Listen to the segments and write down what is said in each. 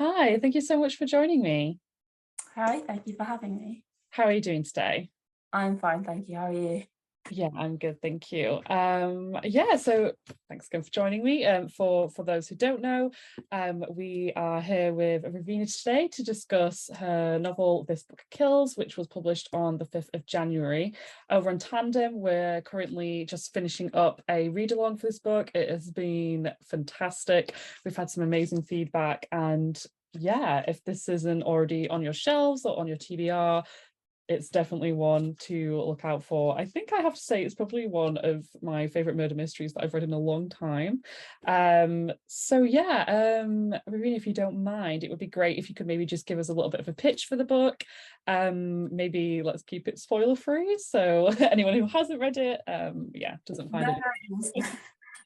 Hi, thank you so much for joining me. Hi, thank you for having me. How are you doing today? I'm fine, thank you. How are you? Yeah, I'm good, thank you. So thanks again for joining me. For those who don't know, we are here with Ravena today to discuss her novel This Book Kills, which was published on the 5th of January. Over on Tandem, we're currently just finishing up a read along for this book. It has been fantastic. We've had some amazing feedback, and yeah, if this isn't already on your shelves or on your TBR, it's definitely one to look out for. I think I have to say it's probably one of my favorite murder mysteries that I've read in a long time. Ravina, if you don't mind, it would be great if you could maybe just give us a little bit of a pitch for the book. Maybe let's keep it spoiler free, so anyone who hasn't read it, doesn't find No it.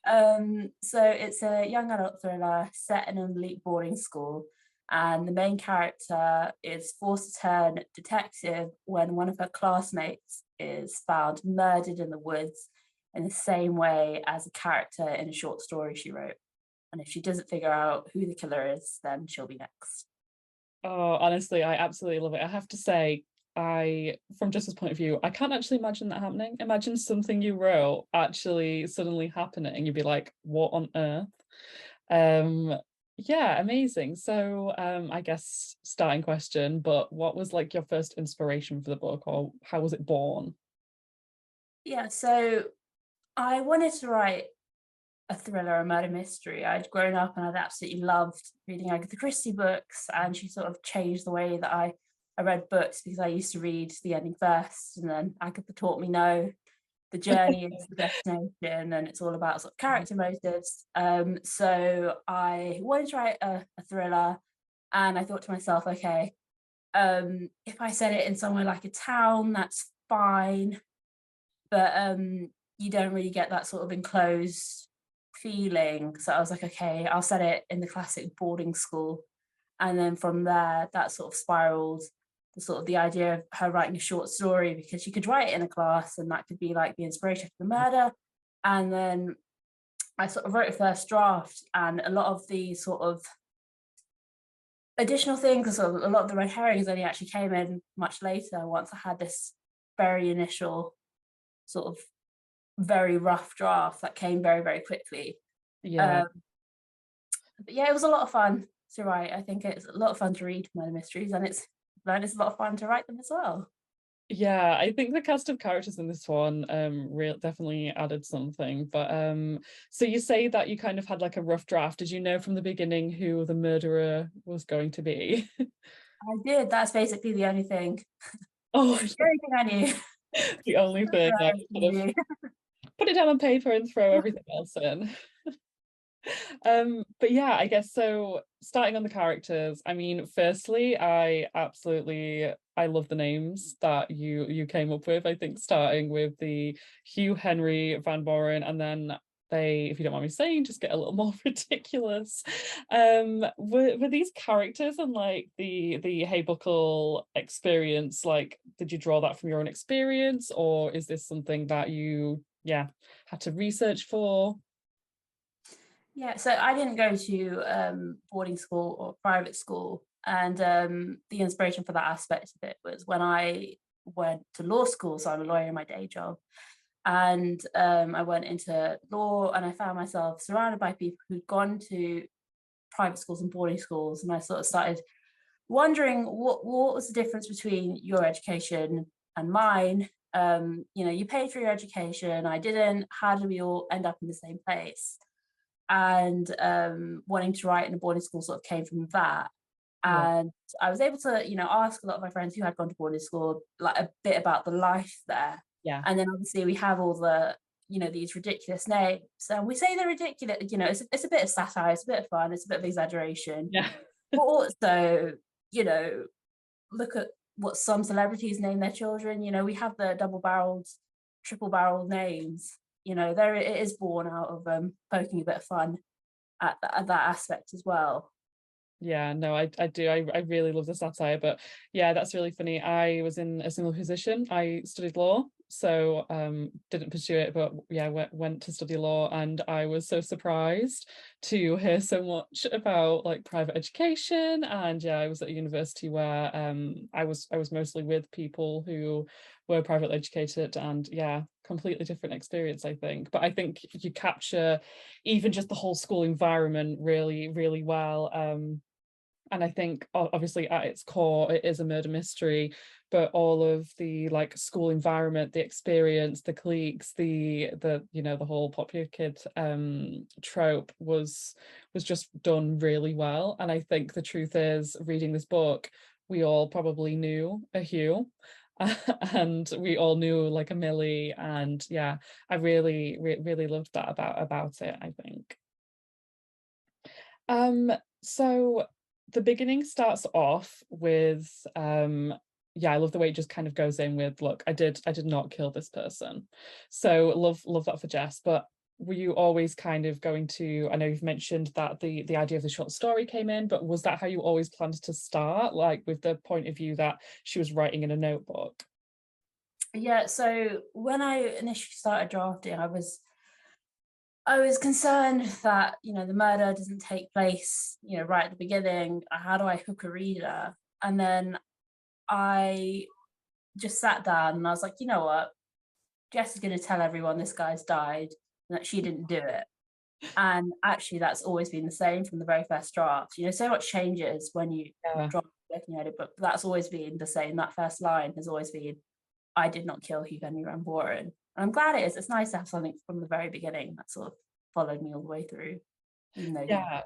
worries. So it's a young adult thriller set in an elite boarding school, and the main character is forced to turn detective when one of her classmates is found murdered in the woods in the same way as a character in a short story she wrote. And if she doesn't figure out who the killer is, then she'll be next. Oh, honestly, I absolutely love it. I have to say, from just this point of view, I can't actually imagine that happening. Imagine something you wrote actually suddenly happening, and you'd be like, "What on earth?" Um, yeah, amazing. So, I guess starting question, but what was like your first inspiration for the book, or how was it born? Yeah, so I wanted to write a thriller, a murder mystery. I'd grown up and I'd absolutely loved reading Agatha Christie books, and she sort of changed the way that I read books because I used to read the ending first, and then Agatha taught me no, the journey is the destination, and it's all about sort of character motives. So I wanted to write a thriller, and I thought to myself, okay, if I set it in somewhere like a town, that's fine, but you don't really get that sort of enclosed feeling. So I was like, okay, I'll set it in the classic boarding school. And then from there, that sort of spiraled the sort of the idea of her writing a short story, because she could write it in a class and that could be like the inspiration for the murder. And then I sort of wrote a first draft, and a lot of the sort of additional things, sort of a lot of the red herrings only actually came in much later once I had this very initial sort of very rough draft that came very, very quickly. Yeah. Um, but yeah, it was a lot of fun to write. I think it's a lot of fun to read murder mysteries, and it's a lot of fun to write them as well. Yeah, I think the cast of characters in this one real definitely added something. But so you say that you kind of had like a rough draft. Did you know from the beginning who the murderer was going to be? I did. That's basically the only thing. Oh, The only thing I knew. the only thing I Right, sort of easy. put it down on paper and throw everything else in. But yeah, I guess so starting on the characters, I mean, firstly, I love the names that you came up with. I think starting with the Hugh Henry Van Boren, and then they, if you don't mind me saying, just get a little more ridiculous. Were these characters and like the Hey Buckle experience, like did you draw that from your own experience, or is this something that you had to research for? Yeah, so I didn't go to boarding school or private school, and the inspiration for that aspect of it was when I went to law school. So I'm a lawyer in my day job, and I went into law, and I found myself surrounded by people who'd gone to private schools and boarding schools, and I sort of started wondering what was the difference between your education and mine. You paid for your education, I didn't. How do we all end up in the same place? And wanting to write in a boarding school sort of came from that. Yeah. And I was able to, ask a lot of my friends who had gone to boarding school like a bit about the life there. Yeah. And then obviously we have all the, these ridiculous names. And we say they're ridiculous, it's a bit of satire, it's a bit of fun, it's a bit of exaggeration. Yeah. But also, you know, look at what some celebrities name their children. We have the double-barreled, triple-barreled names. There it is born out of poking a bit of fun at that aspect as well. Yeah, no, I do. I really love the satire, but yeah, that's really funny. I was in a similar position. I studied law, so didn't pursue it, but yeah, went to study law, and I was so surprised to hear so much about like private education. And yeah, I was at a university where I was mostly with people who were privately educated, and yeah, completely different experience, I think. But I think you capture even just the whole school environment really, really well. And I think obviously at its core it is a murder mystery, but all of the like school environment, the experience, the cliques, the the whole popular kid trope was just done really well. And I think the truth is, reading this book, we all probably knew a Hugh. And we all knew like a Millie, and yeah, I really really loved that about it, I think. Um, so the beginning starts off with yeah, I love the way it just kind of goes in with, look, I did not kill this person. So love that for Jess. But were you always kind of going to, I know you've mentioned that the idea of the short story came in, but was that how you always planned to start, like with the point of view that she was writing in a notebook? Yeah, so when I initially started drafting, I was concerned that, the murder doesn't take place, right at the beginning. How do I hook a reader? And then I just sat down and I was like, you know what? Jess is going to tell everyone this guy's died and that she didn't do it. And actually, that's always been the same from the very first draft. So much changes when you Yeah. draft looking at it, but that's always been the same. That first line has always been, I did not kill Hugh Henry Van Boren. And I'm glad it is. It's nice to have something from the very beginning that sort of followed me all the way through, even though Yeah,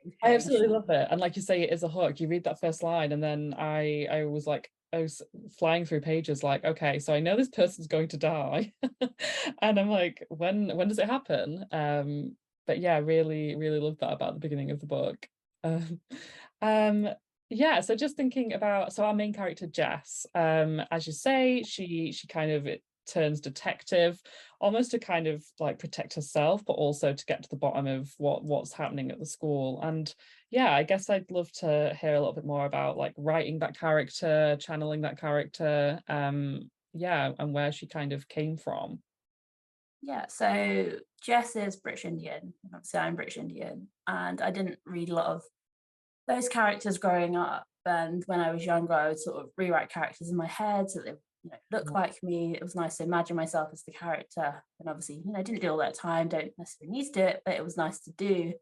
things I changed. absolutely love it. And like you say, it is a hook. You read that first line, and then I was like, I was flying through pages like, okay, so I know this person's going to die. And I'm like, when does it happen? But yeah, really, really love that about the beginning of the book. Um, um, yeah, so just thinking about, so our main character Jess, as you say, she kind of turns detective, almost to kind of like protect herself, but also to get to the bottom of what's happening at the school. And yeah, I guess I'd love to hear a little bit more about like writing that character, channeling that character, yeah, and where she kind of came from. Yeah, so Jess is British Indian. Obviously, I'm British Indian, and I didn't read a lot of those characters growing up. And when I was younger, I would sort of rewrite characters in my head so they look like me. It was nice to imagine myself as the character. And obviously, I didn't do all that time, don't necessarily need to do it, but it was nice to do.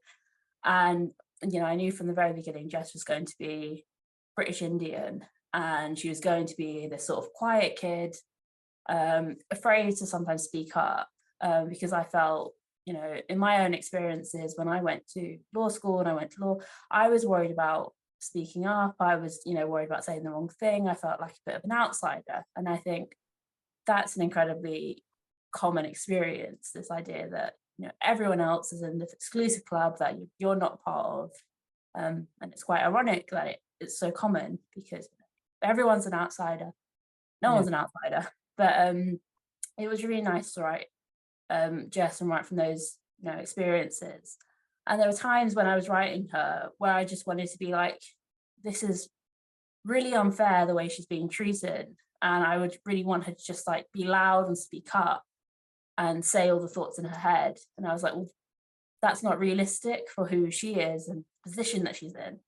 And, I knew from the very beginning Jess was going to be British Indian, and she was going to be this sort of quiet kid, afraid to sometimes speak up, because I felt, in my own experiences when I went to law school and I went to law, I was worried about speaking up. I was, worried about saying the wrong thing. I felt like a bit of an outsider. And I think that's an incredibly common experience, this idea that, everyone else is in this exclusive club that you're not part of. And it's quite ironic that it's so common because everyone's an outsider. No Yeah. one's an outsider. But it was really nice to write Jess and write from those experiences. And there were times when I was writing her where I just wanted to be like, this is really unfair the way she's being treated, and I would really want her to just like be loud and speak up and say all the thoughts in her head. And I was like, well, that's not realistic for who she is and the position that she's in.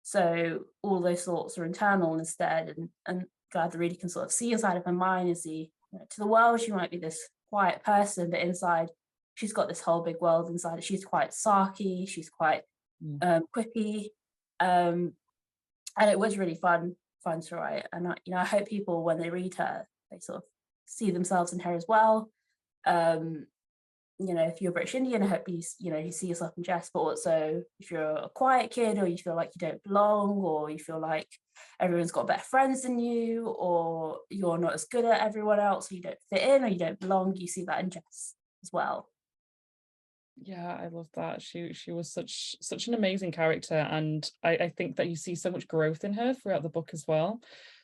So all those thoughts are internal instead, and glad the reader can sort of see inside of her mind and see, to the world she might be this quiet person, but inside she's got this whole big world inside her. She's quite sarky, she's quite Mm. quippy, um, and it was really fun to write. And I hope people when they read her, they sort of see themselves in her as well. Um, if you're British Indian, I hope you see yourself in Jess, but also if you're a quiet kid or you feel like you don't belong, or you feel like everyone's got better friends than you, or you're not as good at everyone else, or you don't fit in or you don't belong, you see that in Jess as well. Yeah, I love that. She was such an amazing character, and I think that you see so much growth in her throughout the book as well.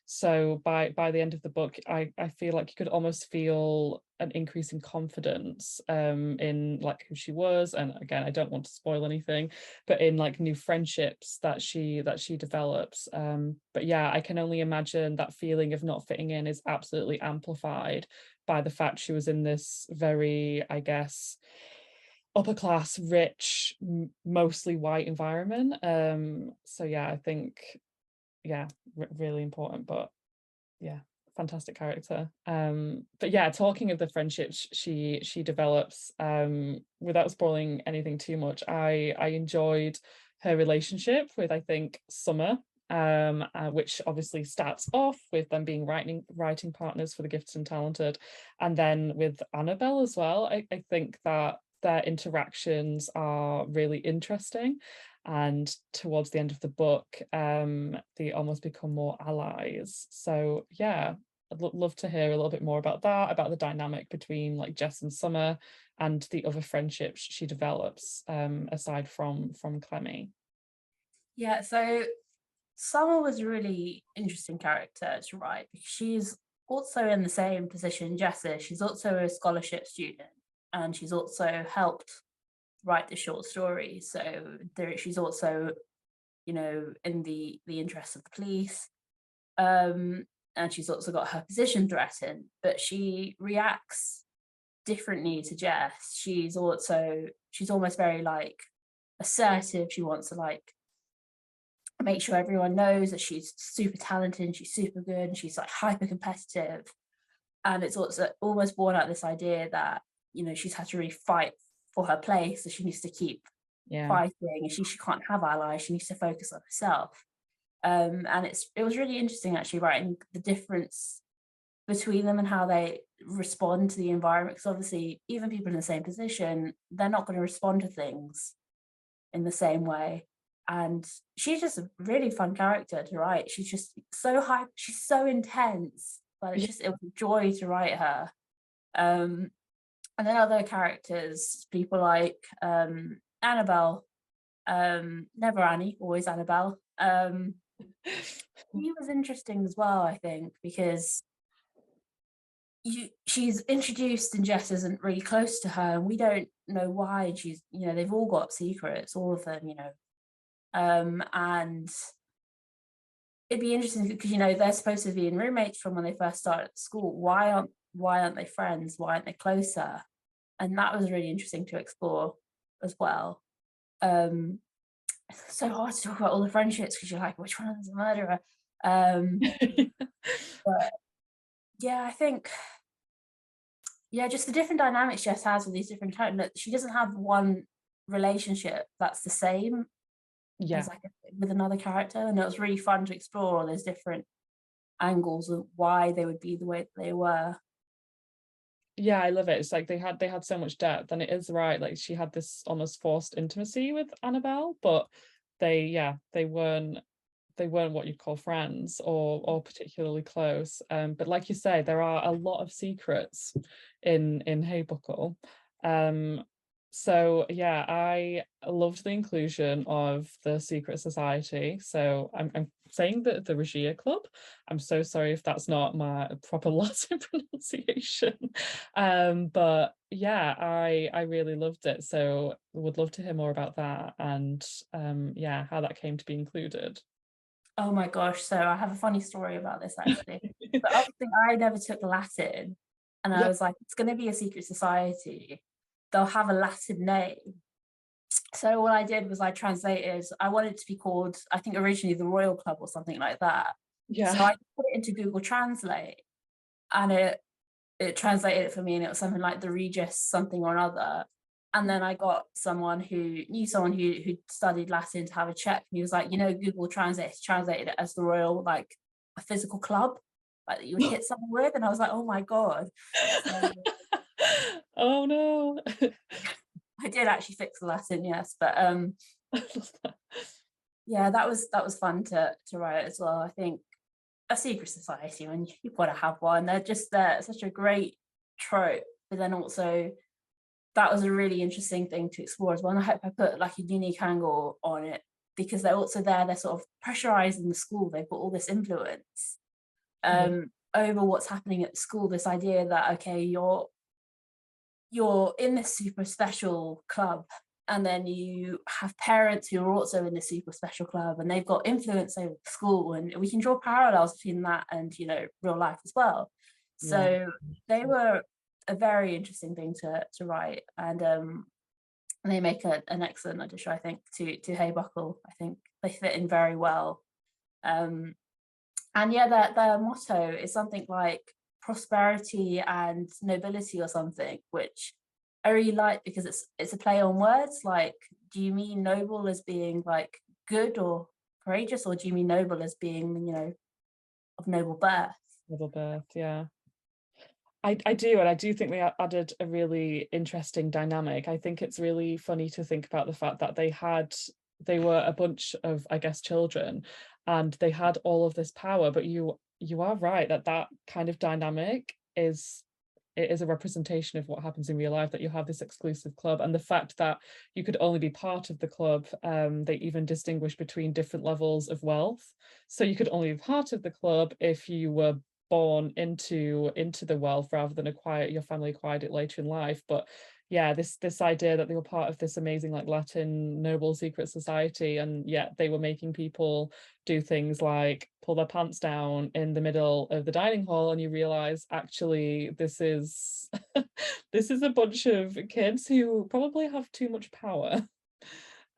So by the end of the book, I feel like you could almost feel an increase in confidence in like who she was, and again, I don't want to spoil anything, but in like new friendships that she develops. But yeah, I can only imagine that feeling of not fitting in is absolutely amplified by the fact she was in this very, I guess, upper class, rich, mostly white environment. So yeah, I think, yeah, really important. But yeah, fantastic character. But yeah, talking of the friendships she develops, without spoiling anything too much, I enjoyed her relationship with, I think, Summer, which obviously starts off with them being writing partners for the Gifted and Talented, and then with Annabelle as well. I think that their interactions are really interesting, and towards the end of the book, they almost become more allies. So yeah, I'd love to hear a little bit more about that, about the dynamic between like Jess and Summer, and the other friendships she develops, aside from Clemmy. Yeah, so Summer was a really interesting character to write because she's also in the same position Jess is. She's also a scholarship student, and she's also helped write the short story. So she's also, you know, in the interest of the police. And she's also got her position threatened, but she reacts differently to Jess. She's almost very like assertive. She wants to like make sure everyone knows that she's super talented and she's super good and she's like hyper competitive. And it's also almost born out this idea that, you know, she's had to really fight for her place, so she needs to keep fighting, and she can't have allies, she needs to focus on herself. And it was really interesting actually writing the difference between them and how they respond to the environment, because obviously even people in the same position, they're not going to respond to things in the same way. And she's just a really fun character to write. She's just so high, she's so intense, but it was a joy to write her. And then other characters, people like Annabelle, never Annie, always Annabelle. She was interesting as well, I think, because she's introduced and Jess isn't really close to her, and we don't know why. And she's, you know, they've all got secrets, all of them, you know. And it'd be interesting because, you know, they're supposed to be in roommates from when they first started at school. Why aren't they friends? Why aren't they closer? And that was really interesting to explore as well. It's so hard to talk about all the friendships because you're like, which one is the murderer? But yeah, I think, yeah, just the different dynamics Jess has with these different characters. She doesn't have one relationship that's the same as like with another character, and it was really fun to explore all those different angles of why they would be the way that they were. Yeah, I love it. It's like they had so much depth, and it is right, like she had this almost forced intimacy with Annabelle, but they weren't what you'd call friends or particularly close. But like you say, there are a lot of secrets in Haybuckle. So yeah, I loved the inclusion of the secret society. So I'm saying that the Regia Club. I'm so sorry if that's not my proper Latin pronunciation. But yeah, I really loved it. So would love to hear more about that, and yeah, how that came to be included. Oh my gosh, so I have a funny story about this actually. But obviously I never took Latin, and I was like, it's going to be a secret society, they'll have a Latin name. So what I did was I translated, I wanted it to be called, I think originally the Royal Club or something like that. Yeah. So I put it into Google Translate, and it translated it for me, and it was something like the Regis something or another. And then I got someone who knew someone who studied Latin to have a check. And he was like, you know, Google Translate translated it as the Royal, like a physical club, like that you would hit someone with. And I was like, oh my God. So, oh no. I did actually fix the Latin, yes. But yeah, that was fun to write as well. I think a secret society, when you've got to have one, they're such a great trope, but then also that was a really interesting thing to explore as well. And I hope I put like a unique angle on it, because they're also they're sort of pressurized in the school. They've got all this influence over what's happening at the school, this idea that, okay, you're you're in this super special club, and then you have parents who are also in this super special club, and they've got influence over the school, and we can draw parallels between that and real life as well. Yeah. So they were a very interesting thing to write, and they make an excellent addition, I think, to Hey Buckle. I think they fit in very well. And yeah, their motto is something like prosperity and nobility or something, which I really like because it's a play on words. Like, do you mean noble as being like good or courageous, or do you mean noble as being, of noble birth? Little birth, yeah. I do, and I do think they added a really interesting dynamic. I think it's really funny to think about the fact that they were a bunch of, I guess, children, and they had all of this power, but you are right that kind of dynamic is a representation of what happens in real life, that you have this exclusive club, and the fact that you could only be part of the club. They even distinguish between different levels of wealth, so you could only be part of the club if you were born into the wealth rather than your family acquired it later in life. But yeah, this idea that they were part of this amazing like Latin noble secret society, and yet they were making people do things like pull their pants down in the middle of the dining hall, and you realize actually this is this is a bunch of kids who probably have too much power.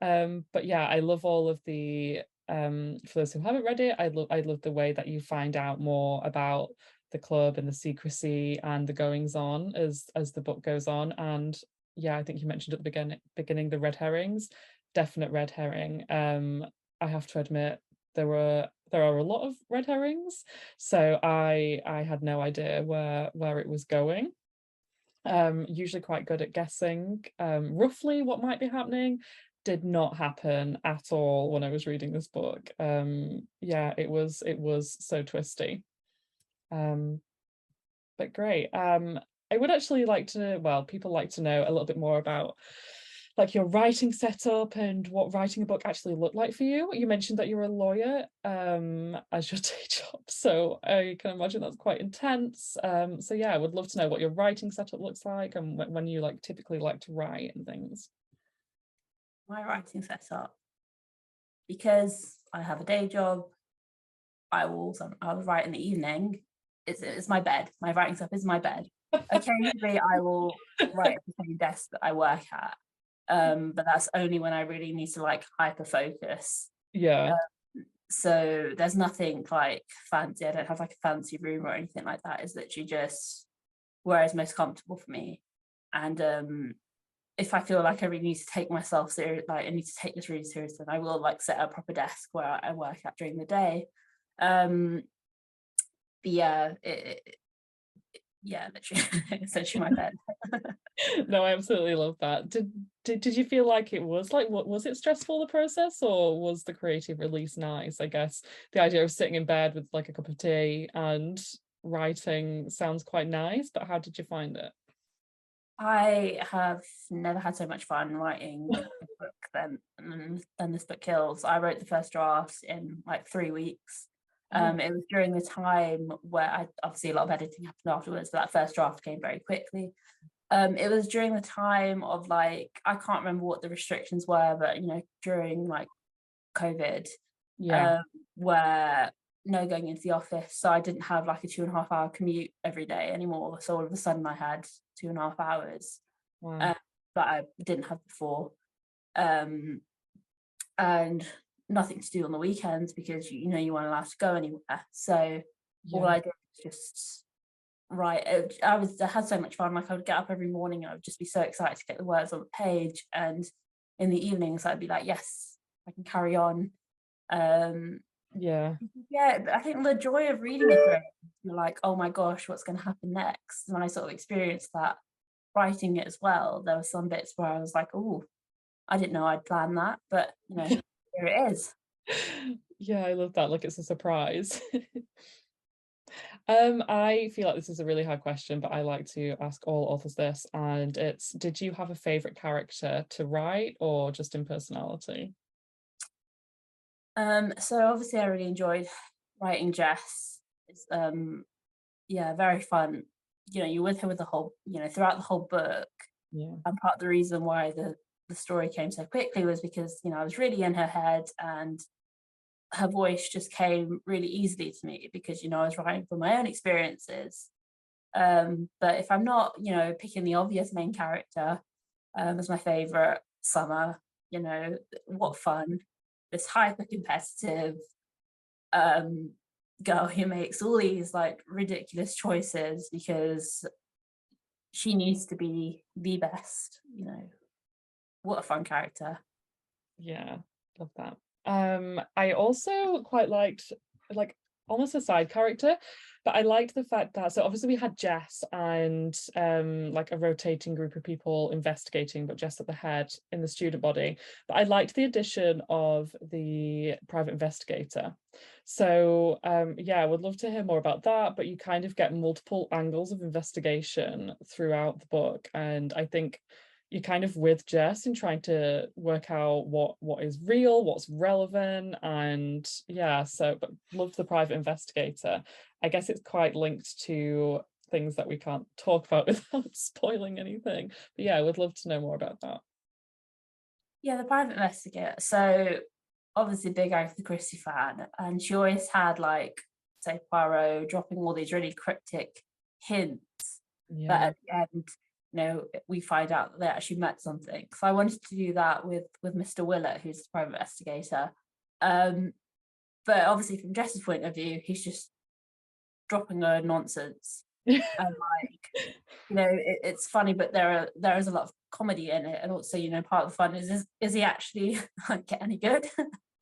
But yeah, I love all of the for those who haven't read it, I love the way that you find out more about the club and the secrecy and the goings on as the book goes on. And yeah, I think you mentioned at the beginning the red herrings, definite red herring. I have to admit there are a lot of red herrings, so I had no idea where it was going. Usually quite good at guessing roughly what might be happening. Did not happen at all when I was reading this book. Yeah, it was so twisty. But great. I would actually like to, well, people like to know a little bit more about like your writing setup and what writing a book actually looked like for you. You mentioned that you're a lawyer as your day job, so I can imagine that's quite intense. So yeah, I would love to know what your writing setup looks like and when you like typically like to write and things. My writing setup, because I have a day job, I'll write in the evening. It's my bed. My writing stuff is my bed. Occasionally, I will write at the same desk that I work at, but that's only when I really need to like hyper focus. Yeah. So there's nothing like fancy. I don't have like a fancy room or anything like that. It's literally just where it's most comfortable for me. And if I feel like I really need to take myself serious, like I need to take this really serious, then I will like set up a proper desk where I work at during the day. But yeah, yeah, literally, essentially my bed. No, I absolutely love that. Did you feel like it was like, what was it stressful, the process, or was the creative release nice? I guess the idea of sitting in bed with like a cup of tea and writing sounds quite nice, but how did you find it? I have never had so much fun writing a book than this book kills. I wrote the first draft in like 3 weeks. It was during the time where obviously a lot of editing happened afterwards, but that first draft came very quickly. It was during the time of like, I can't remember what the restrictions were, but during like COVID, Yeah. where no going into the office. So I didn't have like a 2.5 hour commute every day anymore. So all of a sudden I had 2.5 hours Wow. that I didn't have before. And nothing to do on the weekends because you weren't allowed to go anywhere. So all Yeah. I did was just write. I had so much fun. Like I would get up every morning and I would just be so excited to get the words on the page. And in the evenings I'd be like, yes, I can carry on. Yeah. Yeah, I think the joy of reading it, you're like, oh my gosh, what's going to happen next? And when I sort of experienced that writing it as well, there were some bits where I was like, oh, I didn't know I'd planned that, but here it is. Yeah, I love that. Like it's a surprise. I feel like this is a really hard question, but I like to ask all authors this, and it's, did you have a favorite character to write or just in personality? So obviously I really enjoyed writing Jess. It's yeah, very fun you're with her with the whole, throughout the whole book. Yeah. And part of the reason why the story came so quickly was because, I was really in her head, and her voice just came really easily to me because, I was writing from my own experiences. But if I'm not, picking the obvious main character as my favorite, Summer, what fun. This hyper competitive girl who makes all these like ridiculous choices because she needs to be the best. What a fun character. Yeah, love that. I also quite liked, like, almost a side character, but I liked the fact that, so obviously we had Jess and like a rotating group of people investigating, but Jess at the head in the student body. But I liked the addition of the private investigator. So yeah, I would love to hear more about that, but you kind of get multiple angles of investigation throughout the book, and I think you're kind of with Jess in trying to work out what is real, what's relevant, and yeah, so but love the private investigator. I guess it's quite linked to things that we can't talk about without spoiling anything. But yeah, I would love to know more about that. Yeah, the private investigator. So obviously big Agatha Christie fan, and she always had like, say, Poirot dropping all these really cryptic hints, but Yeah. at the end, we find out that they actually met something. So I wanted to do that with Mr. Willett, who's the private investigator. But obviously from Jess's point of view, he's just dropping a nonsense. And like, it's funny, but there is a lot of comedy in it, and also, part of the fun is he actually like any good?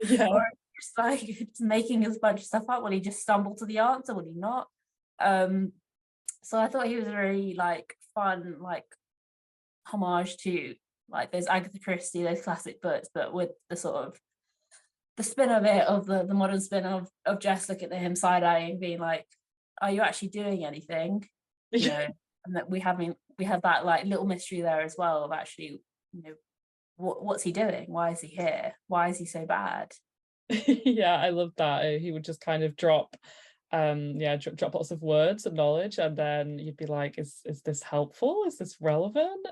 Yeah. Or just like just making a bunch of stuff up? Will he just stumble to the answer? Will he not? So I thought he was a really like fun, like homage to like those Agatha Christie, those classic books, but with the sort of the spin of it, of the modern spin of Jess looking at him side eyeing, being like, "Are you actually doing anything?" And that we have that like little mystery there as well of actually, what's he doing? Why is he here? Why is he so bad? Yeah, I love that. He would just kind of drop yeah, drop lots of words and knowledge, and then you'd be like, is this helpful, is this relevant?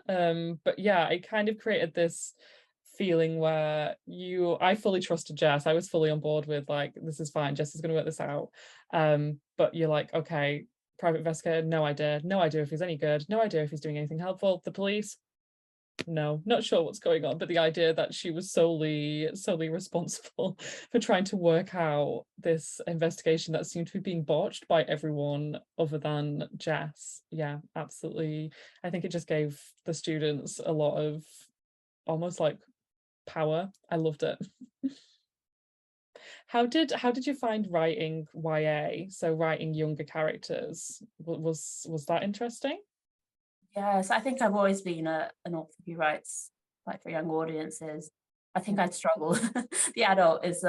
But yeah, it kind of created this feeling where I fully trusted Jess. I was fully on board with like, this is fine, Jess is going to work this out. But you're like, okay, private investigator, no idea if he's any good, no idea if he's doing anything helpful. The police, no, not sure what's going on. But the idea that she was solely responsible for trying to work out this investigation that seemed to be being botched by everyone other than Jess, yeah, absolutely. I think it just gave the students a lot of almost like power. I loved it. How did you find writing YA, so writing younger characters? Was that interesting? Yes, I think I've always been an author who writes like for young audiences. I think I'd struggle. The adult is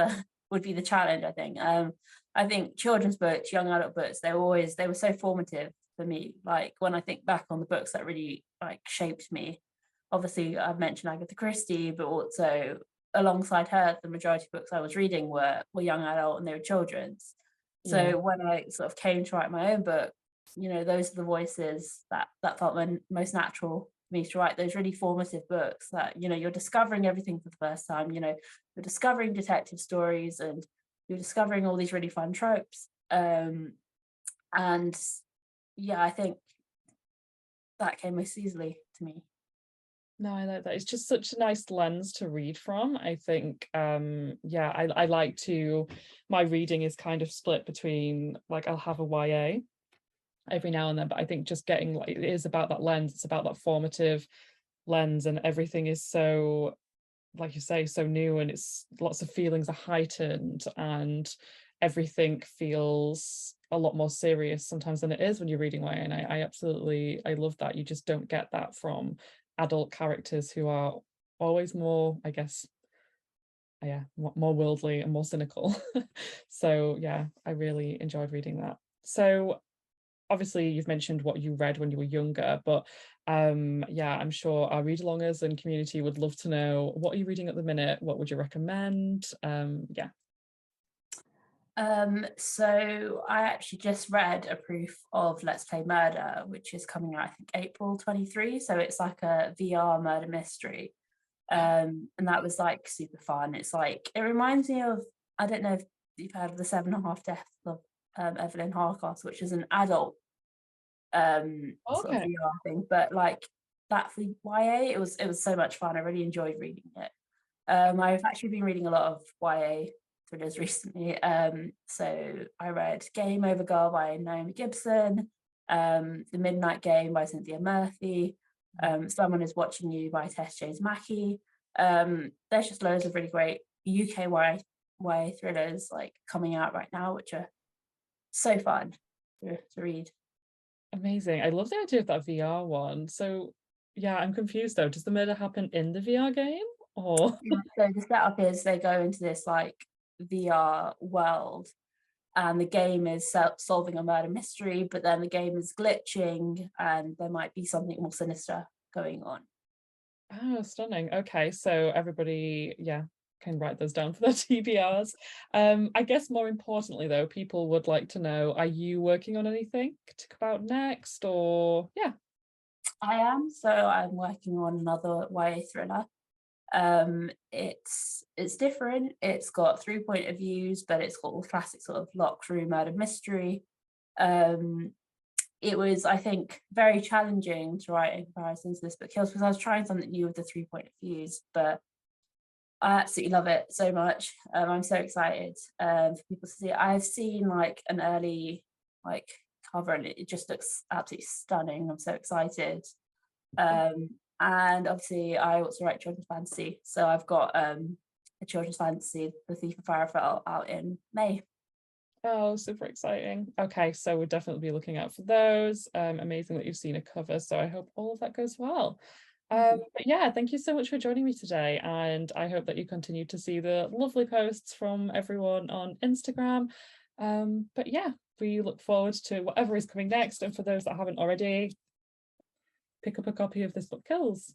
would be the challenge, I think. I think children's books, young adult books, they were so formative for me. Like when I think back on the books that really like shaped me. Obviously, I've mentioned Agatha Christie, but also alongside her, the majority of books I was reading were young adult and they were children's. Yeah. So when I sort of came to write my own book, those are the voices that felt most natural for me to write, those really formative books that, you're discovering everything for the first time. You're discovering detective stories, and you're discovering all these really fun tropes. And yeah, I think that came most easily to me. No, I like that. It's just such a nice lens to read from. I think yeah, I like to, my reading is kind of split between, like, I'll have a YA every now and then, but I think just getting, like, it is about that lens, it's about that formative lens, and everything is so, like you say, so new, and it's lots of feelings are heightened, and everything feels a lot more serious sometimes than it is when you're reading YA. And I absolutely, I love that. You just don't get that from adult characters who are always more, I guess, yeah, more worldly and more cynical. So yeah, I really enjoyed reading that. So obviously you've mentioned what you read when you were younger, but yeah, I'm sure our read alongers and community would love to know, what are you reading at the minute? What would you recommend? Yeah. So I actually just read a proof of Let's Play Murder, which is coming out, I think, April 23. So it's like a VR murder mystery. And that was like super fun. It's like, it reminds me of, I don't know if you've heard of the 7.5 Deaths of Evelyn Hardcastle, which is an adult sort of Okay. VR thing, but like that for YA, it was so much fun. I really enjoyed reading it. I've actually been reading a lot of YA thrillers recently. So I read Game Over Girl by Naomi Gibson, The Midnight Game by Cynthia Murphy, Someone Is Watching You by Tess James Mackey. There's just loads of really great UK YA thrillers like coming out right now, which are so fun to read. Amazing. I love the idea of that VR one. So yeah, I'm confused though. Does the murder happen in the VR game or? Yeah, so the setup is they go into this like VR world, and the game is solving a murder mystery, but then the game is glitching and there might be something more sinister going on. Oh, stunning. Okay, so everybody, yeah, can write those down for their TBRs. I guess more importantly though, people would like to know, are you working on anything to come out next or yeah. I am, so I'm working on another YA thriller. It's different. It's got 3 point of views, but it's got all the classic sort of locked room murder mystery. Um, it was, I think, very challenging to write in comparison to this book Kills, because I was trying something new with the 3 point of views, but I absolutely love it so much. I'm so excited for people to see it. I've seen like an early like cover and it just looks absolutely stunning. I'm so excited. Um, and obviously I also write children's fantasy. So I've got a children's fantasy, The Thief of Firefell, out in May. Oh, super exciting. Okay, so we'll definitely be looking out for those. Amazing that you've seen a cover, so I hope all of that goes well. Thank you. But yeah, thank you so much for joining me today, and I hope that you continue to see the lovely posts from everyone on Instagram. But yeah, we look forward to whatever is coming next, and for those that haven't already, pick up a copy of This Book Kills.